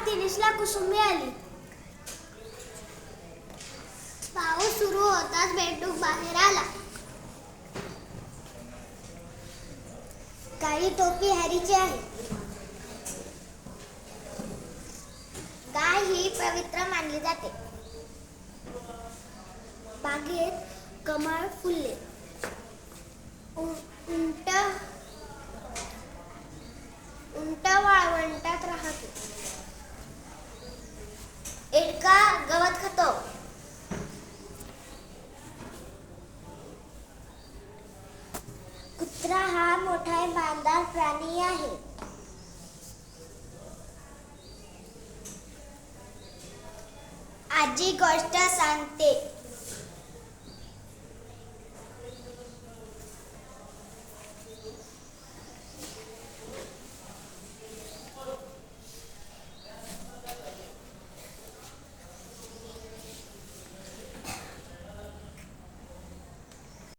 दिनेशला कुसुम मिळाली. पाऊस सुरू होताच बेंडूक बाहेर आला. काळी टोपी हॅरीची आहे. गाय ही पवित्र मानली जाते. बागेत कमळ फुलले. उंट वाळवंटात राहतो. एडका गवत खातो. कुत्रा हा मोठा इमानदार प्राणी आहे. आजी गोष्ट सांगते.